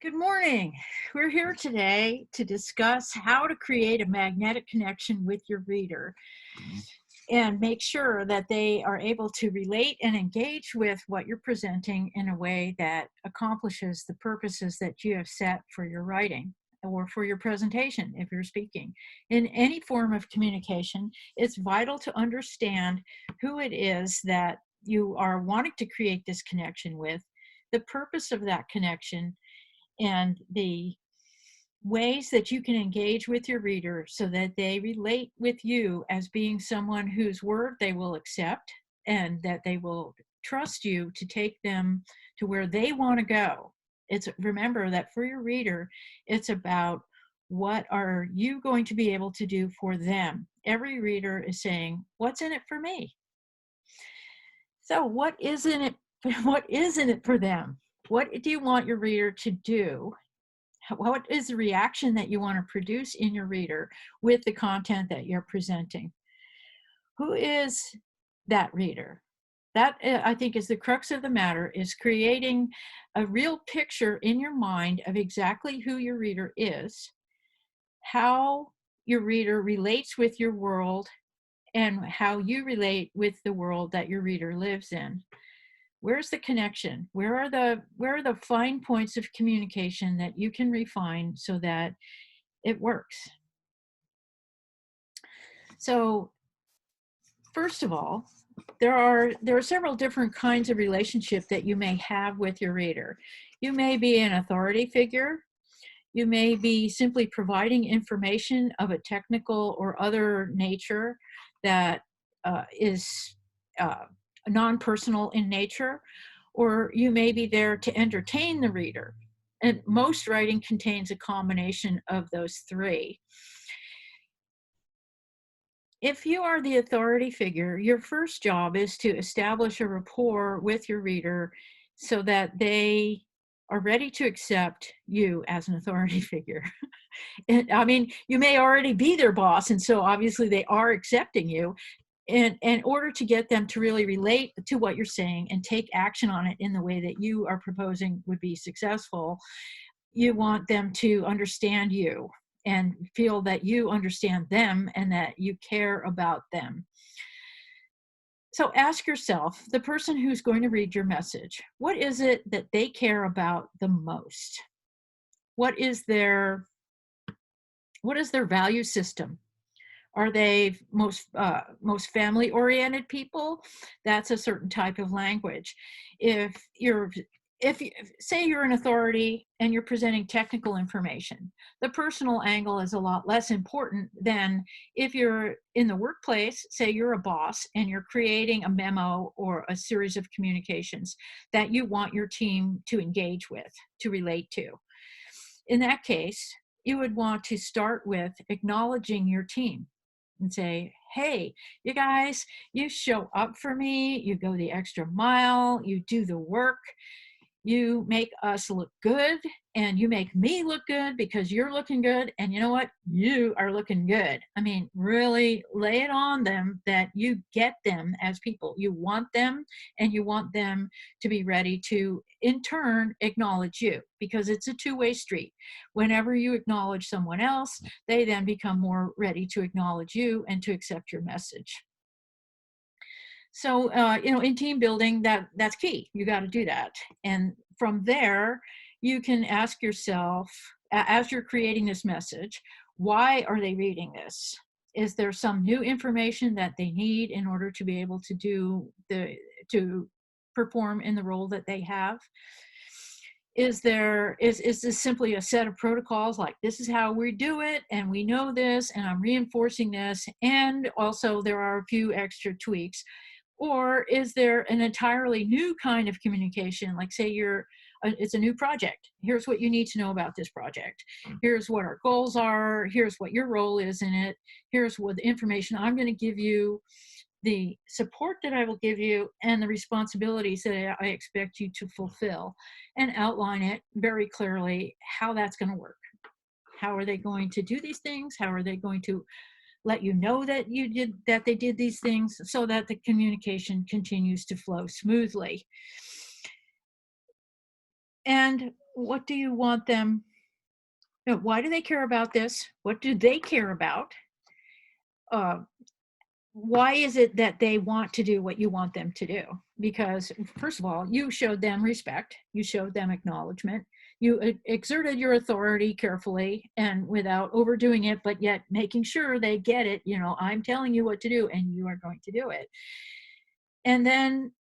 Good morning. We're here today to discuss how to create a magnetic connection with your reader and make sure that they are able to relate and engage with what you're presenting in a way that accomplishes the purposes that you have set for your writing or for your presentation if you're speaking. In any form of communication, it's vital to understand who it is that you are wanting to create this connection with, the purpose of that connection, and the ways that you can engage with your reader so that they relate with you as being someone whose word they will accept and that they will trust you to take them to where they want to go. It's remember that for your reader, it's about what are you going to be able to do for them. Every reader is saying, what's in it for me? So what is in it? What is in it for them? What do you want your reader to do? What is the reaction that you want to produce in your reader with the content that you're presenting? Who is that reader? That, I think, is the crux of the matter, is creating a real picture in your mind of exactly who your reader is, how your reader relates with your world, and how you relate with the world that your reader lives in. Where's the connection? Where are the fine points of communication that you can refine so that it works? So first of all, there are several different kinds of relationship that you may have with your reader. You may be an authority figure. You may be simply providing information of a technical or other nature that is non-personal in nature, or you may be there to entertain the reader. And most writing contains a combination of those three. If you are the authority figure, your first job is to establish a rapport with your reader so that they are ready to accept you as an authority figure. And, I mean, you may already be their boss, and so obviously they are accepting you. And in order to get them to really relate to what you're saying and take action on it in the way that you are proposing would be successful, you want them to understand you and feel that you understand them and that you care about them. So ask yourself, the person who's going to read your message, what is it that they care about the most? What is their value system? Are they most family oriented people? That's a certain type of language. If you say you're an authority and you're presenting technical information, the personal angle is a lot less important than if you're in the workplace. Say you're a boss and you're creating a memo or a series of communications that you want your team to engage with, to relate to. In that case, you would want to start with acknowledging your team and say, hey, you guys, you show up for me, you go the extra mile, you do the work, you make us look good, and you make me look good because you're looking good, and you know what? You are looking good. I mean, really lay it on them that you get them as people. You want them, and you want them to be ready to, in turn, acknowledge you, because it's a two-way street. Whenever you acknowledge someone else, they then become more ready to acknowledge you and to accept your message. So, in team building, that's key. You got to do that. And from there, you can ask yourself, as you're creating this message, why are they reading this? Is there some new information that they need in order to be able to perform in the role that they have? Is this simply a set of protocols, like this is how we do it and we know this and I'm reinforcing this, and also there are a few extra tweaks? Or is there an entirely new kind of communication? Like, say it's a new project. Here's what you need to know about this project. Here's what our goals are. Here's what your role is in it. Here's what the information I'm going to give you, the support that I will give you, and the responsibilities that I expect you to fulfill, and outline it very clearly how that's going to work. How are they going to do these things? How are they going to let you know that they did these things, so that the communication continues to flow smoothly? And what do you want them, why do they care about this? What do they care about? Uh, why is it that they want to do what you want them to do? Because first of all, you showed them respect, you showed them acknowledgement, you exerted your authority carefully and without overdoing it, but yet making sure they get it. I'm telling you what to do and you are going to do it. And then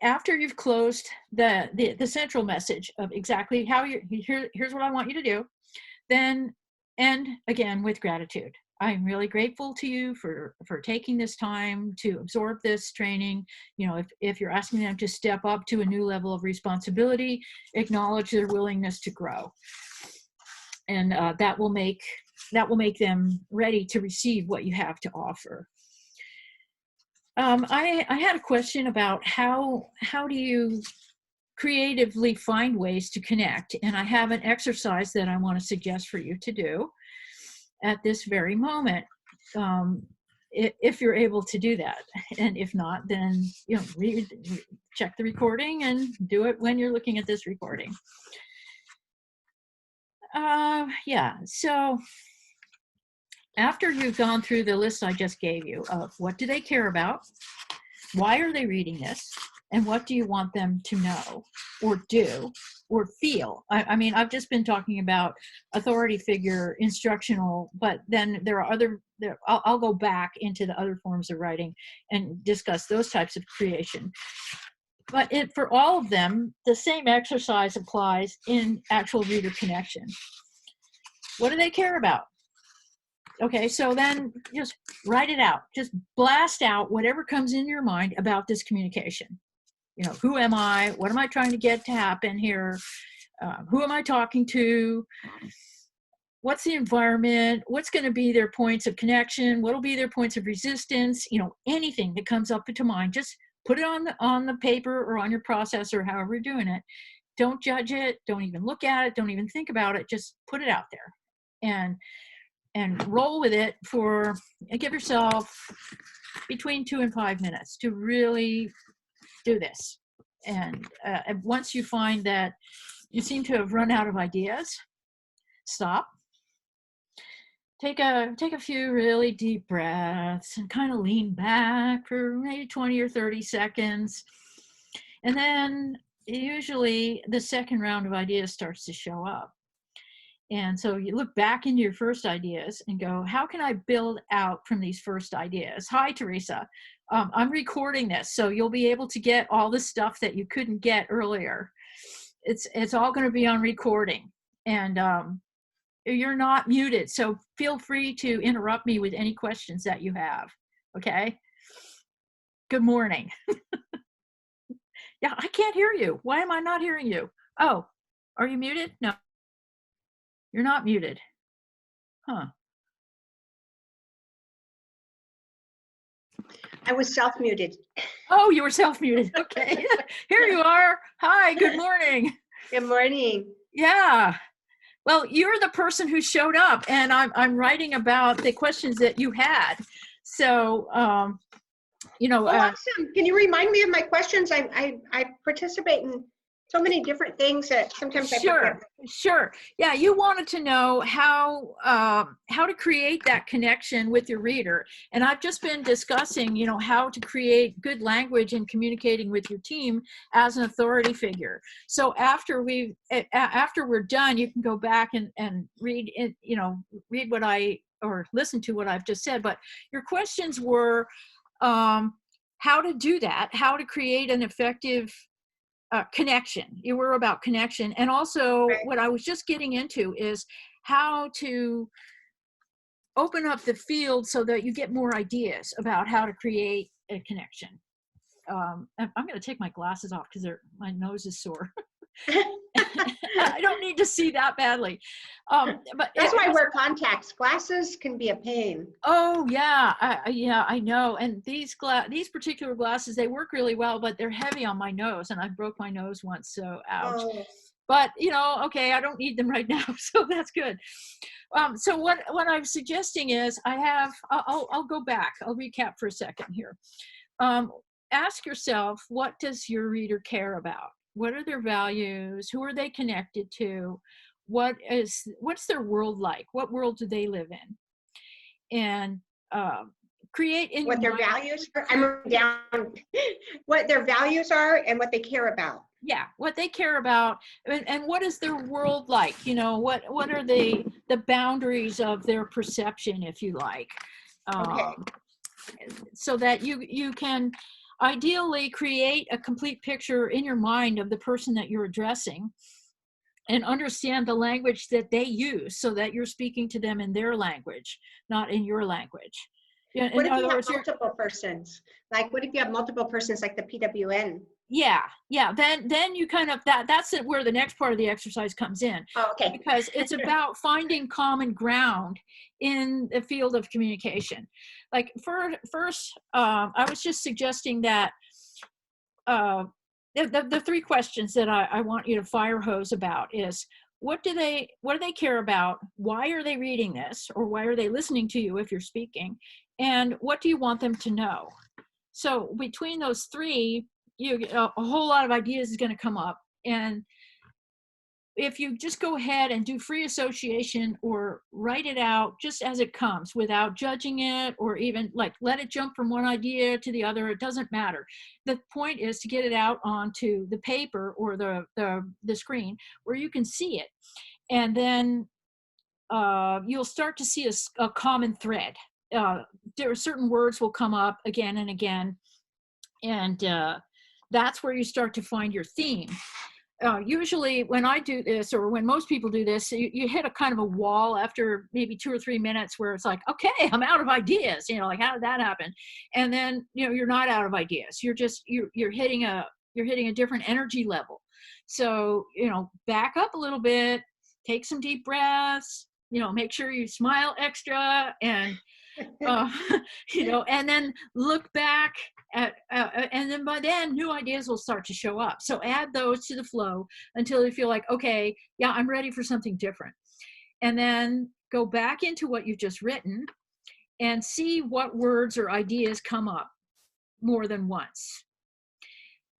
after you've closed the central message of exactly how here's what I want you to do, then end again with gratitude. I'm really grateful to you for taking this time to absorb this training. If you're asking them to step up to a new level of responsibility, acknowledge their willingness to grow. And that will make them ready to receive what you have to offer. I had a question about how do you creatively find ways to connect, and I have an exercise that I want to suggest for you to do at this very moment, if you're able to do that. And if not, then check the recording and do it when you're looking at this recording. So after you've gone through the list I just gave you of what do they care about, why are they reading this, and what do you want them to know or do or feel? I mean, I've just been talking about authority figure, instructional, but then there are I'll go back into the other forms of writing and discuss those types of creation. But for all of them, the same exercise applies in actual reader connection. What do they care about? Okay, so then just write it out. Just blast out whatever comes in your mind about this communication. Who am I? What am I trying to get to happen here? Who am I talking to? What's the environment? What's going to be their points of connection? What will be their points of resistance? Anything that comes up into mind, just put it on the paper or on your processor, however you're doing it. Don't judge it. Don't even look at it. Don't even think about it. Just put it out there and roll with it give yourself between 2 and 5 minutes to really do this. And once you find that you seem to have run out of ideas, stop. Take a few really deep breaths and kind of lean back for maybe 20 or 30 seconds. And then usually the second round of ideas starts to show up. And so you look back into your first ideas and go, how can I build out from these first ideas? Hi, Teresa. I'm recording this, so you'll be able to get all the stuff that you couldn't get earlier. It's all going to be on recording. And you're not muted, so feel free to interrupt me with any questions that you have. Okay? Good morning. Yeah, I can't hear you. Why am I not hearing you? Oh, are you muted? No. You're not muted. Huh. I was self-muted. Oh, you were self-muted. Okay. Here you are. Hi, good morning. Good morning. Yeah. Well, you're the person who showed up, and I'm writing about the questions that you had. So, Oh, awesome. Can you remind me of my questions? I participate in so many different things that sometimes I forget. Sure. Yeah, you wanted to know how to create that connection with your reader, and I've just been discussing, how to create good language in communicating with your team as an authority figure. So after we're done, you can go back and read it, read or listen to what I've just said. But your questions were how to do that, how to create an effective connection. You were about connection. And also Right. What I was just getting into is how to open up the field so that you get more ideas about how to create a connection. I'm going to take my glasses off because my nose is sore. I don't need to see that badly. But that's why I wear contacts. Glasses can be a pain. Oh yeah, I know. And these particular glasses, they work really well, but they're heavy on my nose, and I broke my nose once, so ouch. Oh. But okay, I don't need them right now, so that's good. So what I'm suggesting is I'll go back. I'll recap for a second here. Ask yourself, what does your reader care about? What are their values? Who are they connected to? What's their world like? What world do they live in? And create in your What their mind. values are. I'm writing down what their values are and what they care about. Yeah, what they care about, and what is their world like? You know, what are the boundaries of their perception, if you like, Okay. um, so that you can ideally create a complete picture in your mind of the person that you're addressing, and understand the language that they use, so that you're speaking to them in their language, not in your language. Yeah, What in if you other have words, you're multiple persons? Like, what if you have multiple persons like the PWN? yeah, then you kind of that's it, where the next part of the exercise comes in, Oh, okay. because it's about finding common ground in the field of communication. Like first, I was just suggesting that uh, the three questions that I want you to fire hose about is, what do they care about? Why are they reading this, or why are they listening to you if you're speaking? And what do you want them to know? So between those three, a whole lot of ideas is going to come up. And if you just go ahead and do free association, or write it out just as it comes without judging it, or even like let it jump from one idea to the other, it doesn't matter. The point is to get it out onto the paper or the screen where you can see it. And then you'll start to see a common thread. There are certain words will come up again and again, and that's where you start to find your theme. Usually when I do this, or when most people do this, you hit a kind of a wall after maybe 2 or 3 minutes, where it's like, okay, I'm out of ideas, like, how did that happen? And then you're not out of ideas, you're hitting a different energy level. So back up a little bit, take some deep breaths, make sure you smile extra, and uh, and then look back and then by then new ideas will start to show up. So add those to the flow until you feel like, okay, yeah, I'm ready for something different. And then go back into what you've just written and see what words or ideas come up more than once,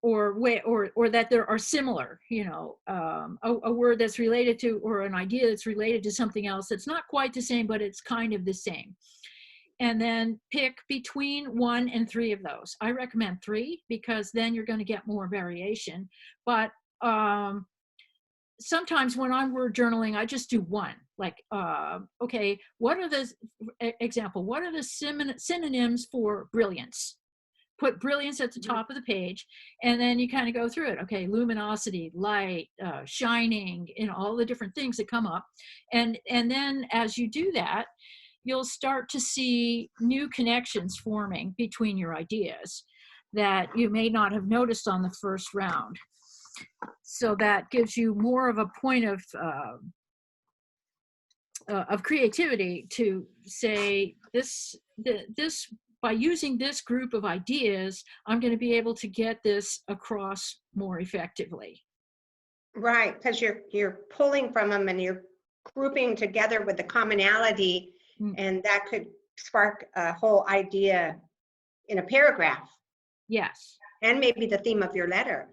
or that there are similar, a word that's related to, or an idea that's related to something else that's not quite the same, but it's kind of the same. And then pick between 1 and 3 of those. I recommend 3, because then you're going to get more variation. But sometimes when I'm word journaling, I just do 1. Like, okay, what are the synonyms for brilliance? Put brilliance at the top of the page, and then you kind of go through it. Okay, luminosity, light, shining, all the different things that come up. And then as you do that, you'll start to see new connections forming between your ideas that you may not have noticed on the first round. So that gives you more of a point of creativity to say, this by using this group of ideas, I'm going to be able to get this across more effectively. Right, because you're pulling from them and you're grouping together with the commonality, and that could spark a whole idea in a paragraph. Yes. And maybe the theme of your letter.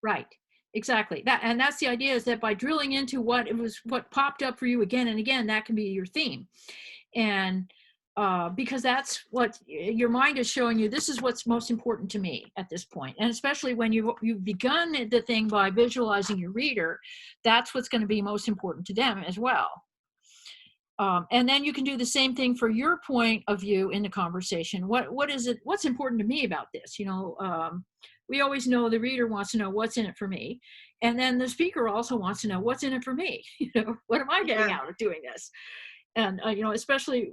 Right. Exactly. That's the idea, is that by drilling into what popped up for you again and again, that can be your theme. And because that's what your mind is showing you, this is what's most important to me at this point. And especially when you've begun the thing by visualizing your reader, that's what's going to be most important to them as well. And then you can do the same thing for your point of view in the conversation. What is it? What's important to me about this? We always know the reader wants to know what's in it for me, and then the speaker also wants to know what's in it for me. What am I getting out of doing this? And especially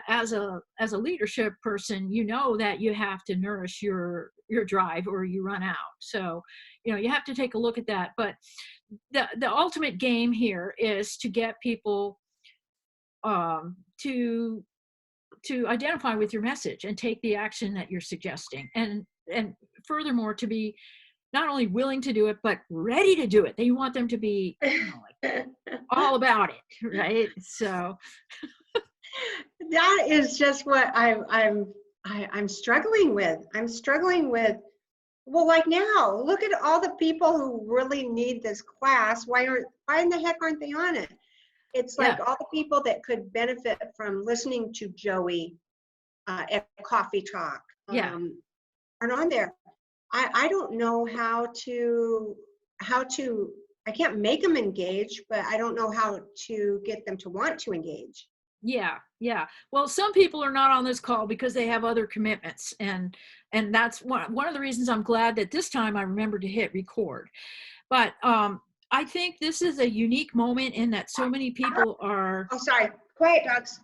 as a leadership person, that you have to nourish your drive, or you run out. So you have to take a look at that. But the ultimate game here is to get people to identify with your message and take the action that you're suggesting, and furthermore, to be not only willing to do it, but ready to do it. They want them to be like, all about it, right? So that is just what I'm struggling with. I'm struggling with Well, like now, look at all the people who really need this class. Why in the heck aren't they on it? It's Yeah, like all the people that could benefit from listening to Joey at Coffee Talk yeah. aren't on there. I don't know how to I can't make them engage, but I don't know how to get them to want to engage. Yeah, yeah. Well, some people are not on this call because they have other commitments, and that's one of the reasons I'm glad that this time I remembered to hit record. But I think this is a unique moment in that so many people are. Oh, sorry. Quiet, dogs.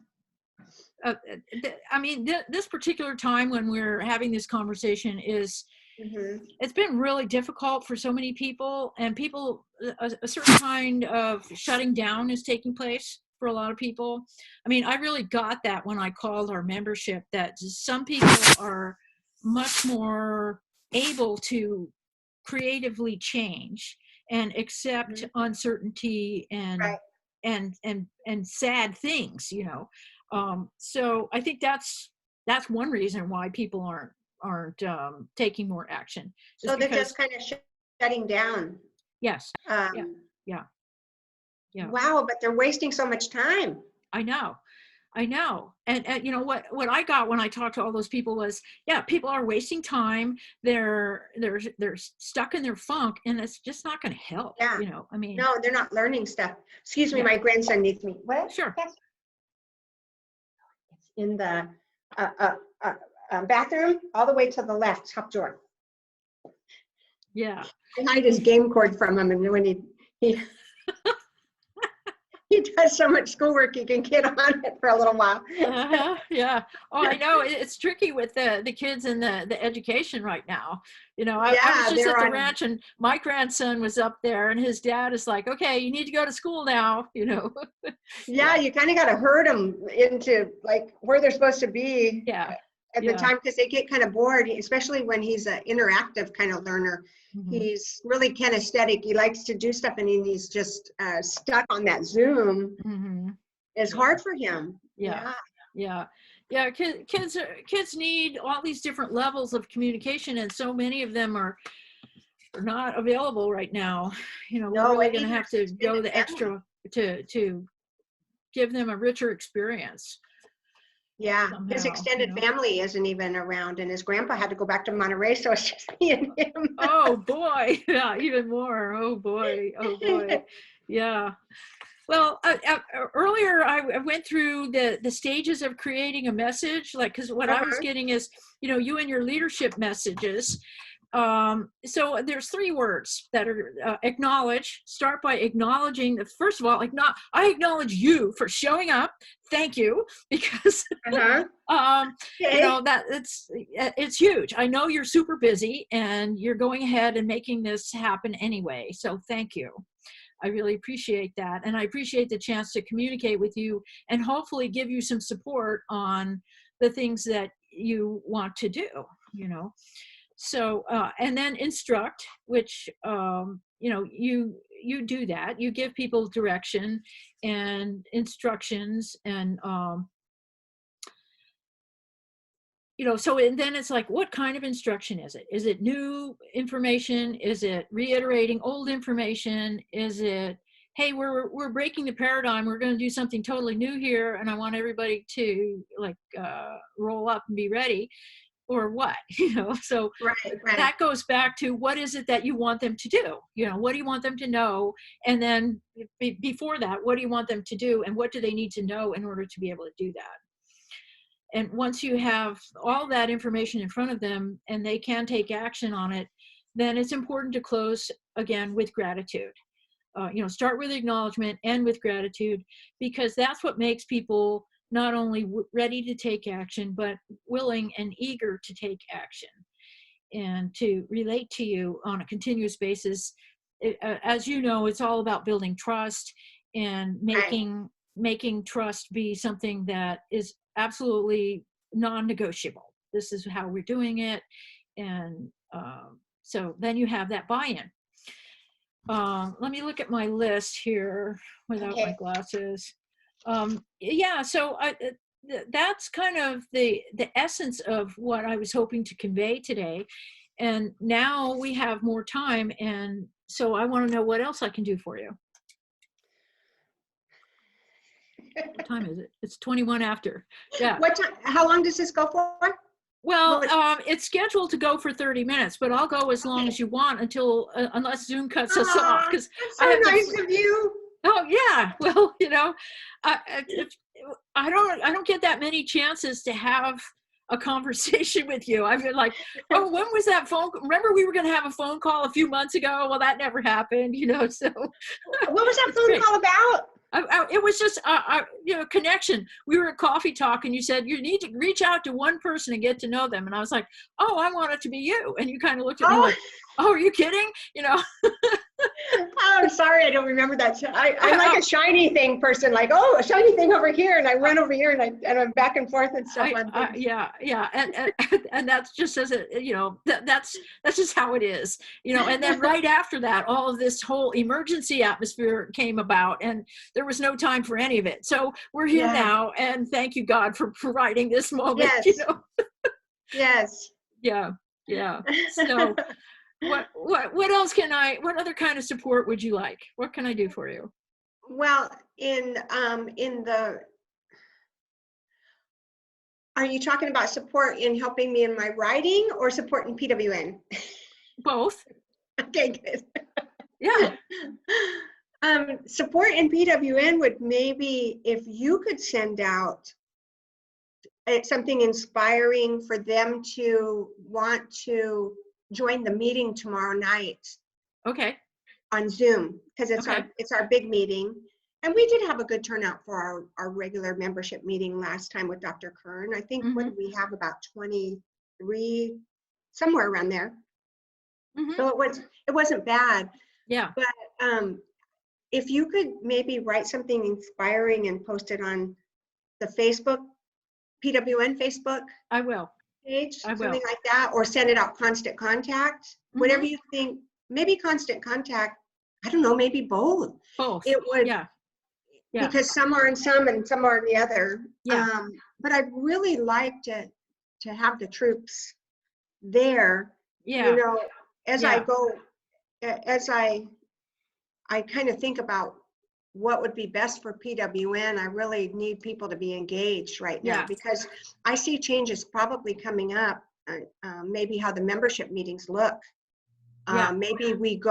I mean, this particular time when we're having this conversation is, Hmm. it's been really difficult for so many people, and people, a certain kind of shutting down is taking place for a lot of people. I mean, I really got that when I called our membership, that some people are much more able to creatively change and accept Hmm. uncertainty and Right. and sad things, you know. So I think that's one reason why people aren't taking more action, is So they're because just kind of shutting down. yes, yeah, Um, yeah, yeah. wow, but they're wasting so much time. I know. I know. And you know what I got when I talked to all those people was, yeah, people are wasting time. They're stuck in their funk, and it's just not going to help, Yeah. you know. I mean, No, they're not learning stuff. Excuse me, yeah, my grandson needs me. What? sure. Yes. It's in the uh, uh, uh, bathroom, all the way to the left, top drawer. Yeah. I hide his game cord from him, and when he he does so much schoolwork, he can get on it for a little while. Uh-huh. Yeah. Oh, I know. It's tricky with the kids and the education right now. You know, I was Yeah, just they're at the on. ranch, and my grandson was up there, and his dad is like, okay, you need to go to school now, you know. Yeah, Yeah. you kind of got to herd them into like where they're supposed to be Yeah. at the Yeah. time, because they get kind of bored, especially when he's an interactive kind of learner. Hmm. He's really kinesthetic. He likes to do stuff, and he's just stuck on that Zoom. Hmm. It's Yeah. hard for him. Yeah. Yeah. Yeah. Yeah. Kids need all these different levels of communication, and so many of them are not available right now. You know, we're No, really and going to even have his to go extended the family. extra to give them a richer experience Yeah, his somehow, you extended know. family isn't even around, and his grandpa had to go back to Monterey, so it's just me and him. Oh boy, yeah, even more. Oh boy, oh boy, yeah. Well, earlier I went through the stages of creating a message, like, because what I was Uh-huh. getting is, you know, you and your leadership messages. So there's three words that are acknowledge. Start by acknowledging the first of all, I acknowledge you for showing up. Thank you, because Uh-huh. you know Okay. that it's huge. I know you're super busy, and you're going ahead and making this happen anyway. So thank you. I really appreciate that. And I appreciate the chance to communicate with you and hopefully give you some support on the things that you want to do, you know. So, and then instruct, which, you know, you do that. You give people direction and instructions, and, you know, so and then it's like, what kind of instruction is it? Is it new information? Is it reiterating old information? Is it, hey, we're breaking the paradigm, we're going to do something totally new here, and I want everybody to like roll up and be ready, or what? You know, so Right, right. that goes back to, what is it that you want them to do? You know, what do you want them to know? And then before that, what do you want them to do, and what do they need to know in order to be able to do that? And once you have all that information in front of them and they can take action on it, then it's important to close again with gratitude. You know, start with acknowledgement, end with gratitude, because that's what makes people not only ready to take action, but willing and eager to take action and to relate to you on a continuous basis. As you know, it's all about building trust and Right. making trust be something that is absolutely non-negotiable. This is how we're doing it, and so then you have that buy-in. Let me look at my list here without my Okay. glasses. Yeah, so that's kind of the essence of what I was hoping to convey today. And now we have more time. And so I want to know what else I can do for you. What time is it? It's 21 after. Yeah. What time? How long does this go for? Well, What- it's scheduled to go for 30 minutes, but I'll go as long Okay. as you want until, unless Zoom cuts us off, Aw, because that's I so have to. nice of you. Oh yeah, well, I don't get that many chances to have a conversation with you. I've been like, oh, when was that phone? Remember we were going to have a phone call a few months ago? Well, that never happened, So What was that it's phone great. call about? It was just connection. We were at coffee talk, and you said you need to reach out to one person and get to know them. And I was like, oh, I want it to be you. And you kind of looked at me Oh, like, oh, are you kidding? oh, I'm sorry, I don't remember that. I'm like a shiny thing person, like, oh, a shiny thing over here, and I run over here, and I'm back and forth and stuff on things. Yeah, and that's just as that's just how it is, And then right after that, all of this whole emergency atmosphere came about, and there was no time for any of it. So we're here now, and thank you, God, for providing this moment. Yes. Yes. Yeah. So what else what other kind of support would you like? What can I do for you? Well, are you talking about support in helping me in my writing or support in PWN? Both. Okay, good. Yeah. Support in PWN would maybe, if you could send out something inspiring for them to want to join the meeting tomorrow night. Okay. On Zoom, because Okay. it's our big meeting. And we did have a good turnout for our regular membership meeting last time with Dr. Kern. I think what did we have, about 23, somewhere around there. So it wasn't bad. Yeah. But if you could maybe write something inspiring and post it on the Facebook, PWN Facebook. I will. Page, I will. something like that, or send it out Constant Contact, whatever you think. Maybe Constant Contact, I don't know, maybe both. Both. It would, yeah. Because some are in some and some are in the other. Yeah. But I'd really like to have the troops there. Yeah. As I go, as I kind of think about what would be best for PWN, I really need people to be engaged right now, because I see changes probably coming up. Maybe how the membership meetings look. Maybe we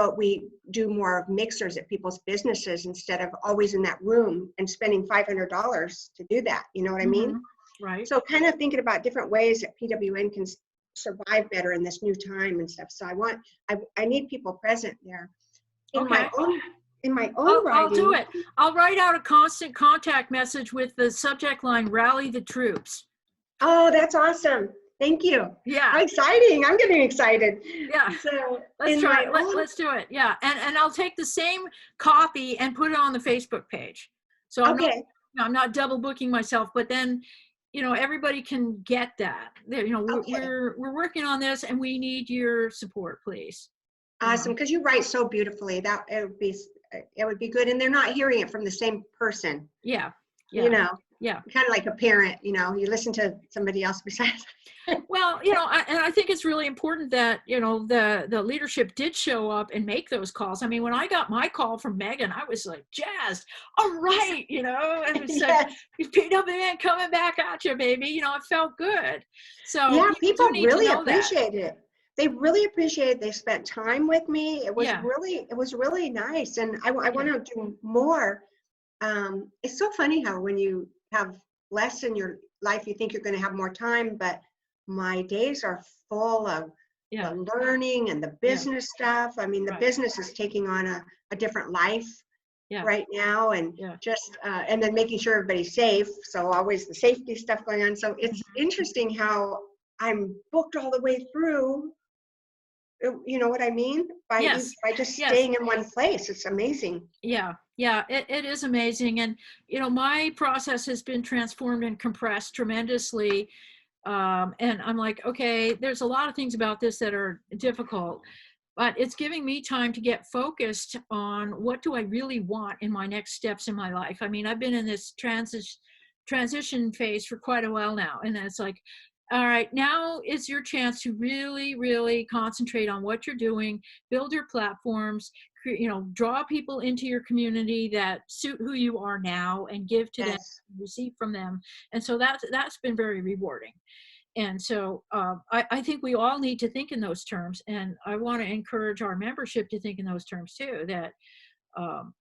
do more of mixers at people's businesses instead of always in that room and spending $500 to do that. You know what I mean? Right. So kind of thinking about different ways that PWN can survive better in this new time and stuff. So I need people present there. In my own writing. I'll do it. I'll write out a Constant Contact message with the subject line, "Rally the Troops." Oh, that's awesome. Thank you. Yeah. How exciting. I'm getting excited. Yeah. So let's try it. Let's do it. Yeah. And I'll take the same copy and put it on the Facebook page. So I'm not double booking myself, but then, everybody can get that. We're working on this, and we need your support, please. Awesome. Because you write so beautifully. That it would be good. And they're not hearing it from the same person. Yeah. Yeah. Kind of like a parent, you listen to somebody else besides. Well, and I think it's really important that, the leadership did show up and make those calls. I mean, when I got my call from Megan, I was like jazzed. All right, and it's like, PWN coming back at you, baby. It felt good. So people really appreciate it. They really appreciate it. They spent time with me. It was really nice. And I want to do more. It's so funny how when you have less in your life, you think you're going to have more time, but my days are full of the learning and the business stuff. I mean, the business is taking on a different life right now, and just and then making sure everybody's safe. So always the safety stuff going on. So it's interesting how I'm booked all the way through. You know what I mean? By just staying in one place. It's amazing. Yeah, it is amazing. And, my process has been transformed and compressed tremendously. And I'm like, okay, there's a lot of things about this that are difficult, but it's giving me time to get focused on what do I really want in my next steps in my life. I mean, I've been in this transition phase for quite a while now. And it's like, All right, now is your chance to really, really concentrate on what you're doing, build your platforms, draw people into your community that suit who you are now and give to them, Yes. receive from them. And so that's been very rewarding. And so I think we all need to think in those terms. And I want to encourage our membership to think in those terms too, that um,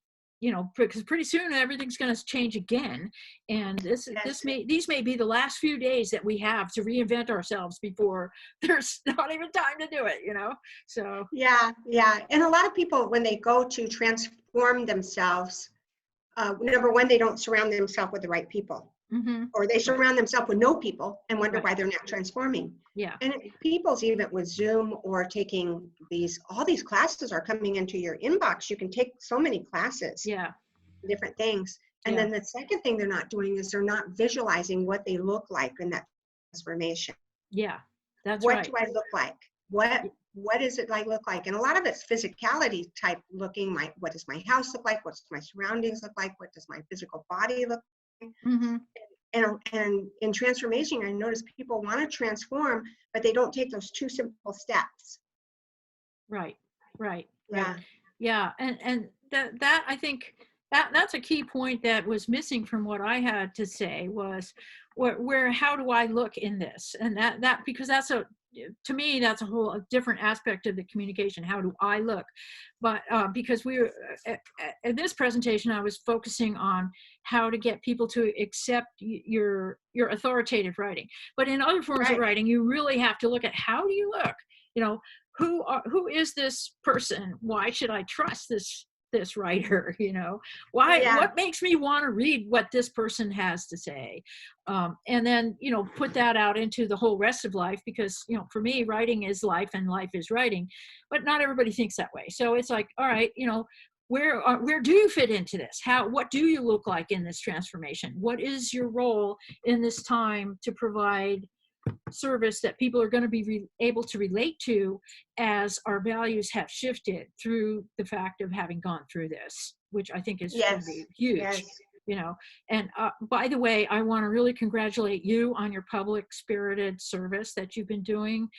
because pretty soon everything's going to change again, and Yes. these may be the last few days that we have to reinvent ourselves before there's not even time to do it. So Yeah, yeah. And a lot of people, when they go to transform themselves, number one, they don't surround themselves with the right people, mhm, or they right, surround themselves with no people and wonder right, why they're not transforming. yeah, And people's even with Zoom or taking all these classes are coming into your inbox. You can take so many classes, yeah, different things. And yeah, then the second thing they're not doing is they're not visualizing what they look like in that transformation. yeah, that's What right. do I look like? What does it like look like? And a lot of it's physicality type looking. What does my house look like? What's my surroundings look like? What does my physical body look like? Hmm. And in transformation, I notice people want to transform, but they don't take those two simple steps. Right, right, right. Yeah. Yeah, and that I think that's a key point that was missing from what I had to say was where how do I look in this? And that because that's to me that's a whole different aspect of the communication. How do I look? But because we were at this presentation, I was focusing on how to get people to accept your authoritative writing. But in other forms of Right. writing, you really have to look at how do you look? You know, who is this person? Why should I trust this writer? Yeah. What makes me want to read what this person has to say? And then put that out into the whole rest of life, because for me, writing is life and life is writing, but not everybody thinks that way. So it's like, all right, where do you fit into this? What do you look like in this transformation? What is your role in this time to provide service that people are going to be able to relate to as our values have shifted through the fact of having gone through this, which I think is going to Yes. be huge. Yes. And by the way, I want to really congratulate you on your public spirited service that you've been doing,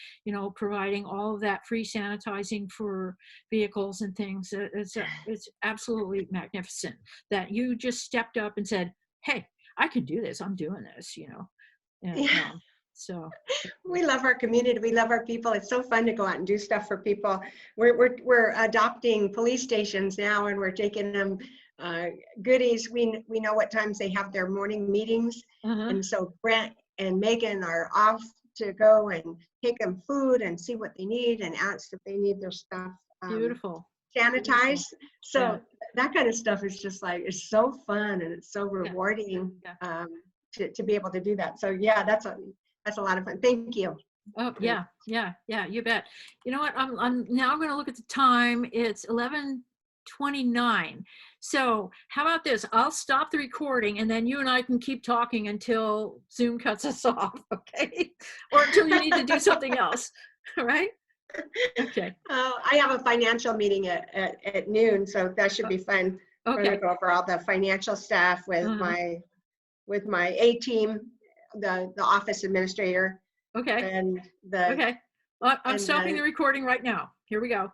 providing all of that free sanitizing for vehicles and things. It's absolutely magnificent that you just stepped up and said, hey, I can do this. I'm doing this, and Yeah. so We love our community. We love our people. It's so fun to go out and do stuff for people. We're adopting police stations now, and we're taking them goodies. We know what times they have their morning meetings, uh-huh. and so Brent and Megan are off to go and take them food and see what they need and ask if they need their stuff Beautiful. Beautiful. sanitized. Yeah. So that kind of stuff is just like, it's so fun and it's so Yeah. rewarding Yeah. to be able to do that. So yeah, that's a lot of fun. Thank you. Oh, yeah. Yeah. Yeah. You bet. You know what? I'm now going to look at the time. It's 11:29. So how about this? I'll stop the recording and then you and I can keep talking until Zoom cuts us off. Okay. Or until you need to do something else. All right. Okay. I have a financial meeting at noon, so that should be fun. We're Okay. gonna go over all the financial stuff with Uh-huh. my A team, the office administrator, Okay. and the Okay. Well, I'm and stopping the the recording right now. Here we go.